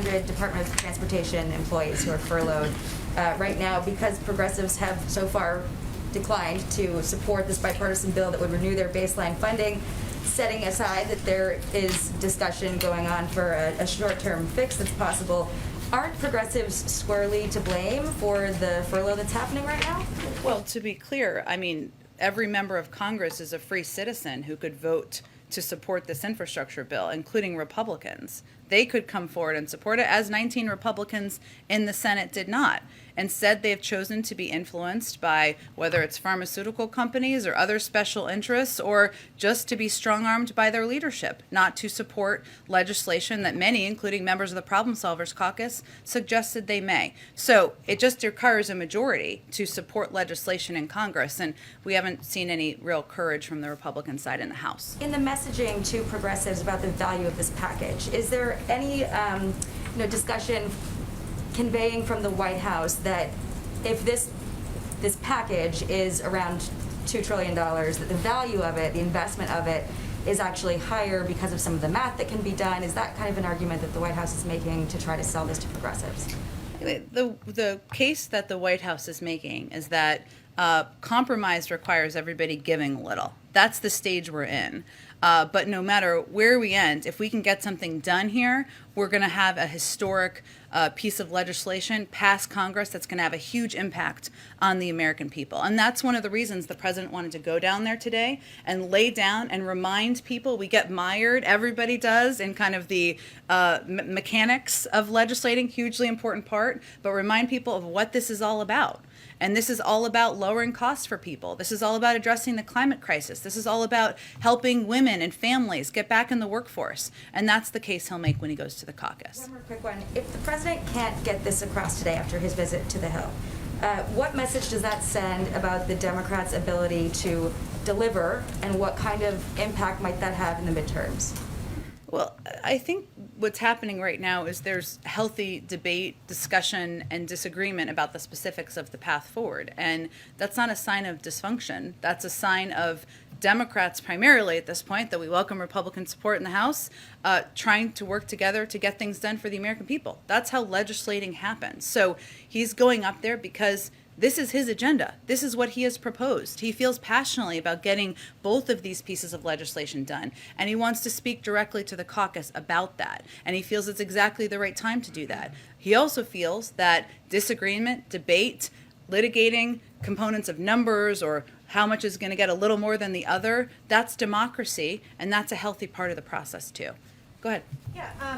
1,500 Department of Transportation employees who are furloughed right now because progressives have so far declined to support this bipartisan bill that would renew their baseline funding, setting aside that there is discussion going on for a short-term fix that's possible. Aren't progressives squarely to blame for the furlough that's happening right now? Well, to be clear, I mean, every member of Congress is a free citizen who could vote to support this infrastructure bill, including Republicans. They could come forward and support it, as 19 Republicans in the Senate did not. Instead, they've chosen to be influenced by whether it's pharmaceutical companies or other special interests, or just to be strong-armed by their leadership, not to support legislation that many, including members of the Problem Solvers Caucus, suggested they may. So it just requires a majority to support legislation in Congress, and we haven't seen any real courage from the Republican side in the House. In the messaging to progressives about the value of this package, is there any discussion conveying from the White House that if this package is around $2 trillion, that the value of it, the investment of it, is actually higher because of some of the math that can be done? Is that kind of an argument that the White House is making to try to sell this to progressives? The case that the White House is making is that compromise requires everybody giving a little. That's the stage we're in. But no matter where we end, if we can get something done here, we're going to have a historic piece of legislation pass Congress that's going to have a huge impact on the American people. And that's one of the reasons the president wanted to go down there today and lay down and remind people. We get mired, everybody does, in kind of the mechanics of legislating, hugely important part, but remind people of what this is all about. And this is all about lowering costs for people. This is all about addressing the climate crisis. This is all about helping women and families get back in the workforce. And that's the case he'll make when he goes to the caucus. One more quick one. If the president can't get this across today after his visit to the Hill, what message does that send about the Democrats' ability to deliver, and what kind of impact might that have in the midterms? Well, I think what's happening right now is there's healthy debate, discussion, and disagreement about the specifics of the path forward. And that's not a sign of dysfunction. That's a sign of Democrats primarily at this point, that we welcome Republican support in the House, trying to work together to get things done for the American people. That's how legislating happens. So he's going up there because this is his agenda. This is what he has proposed. He feels passionately about getting both of these pieces of legislation done, and he wants to speak directly to the caucus about that, and he feels it's exactly the right time to do that. He also feels that disagreement, debate, litigating components of numbers or how much is going to get a little more than the other, that's democracy, and that's a healthy part of the process too. Go ahead. Yeah.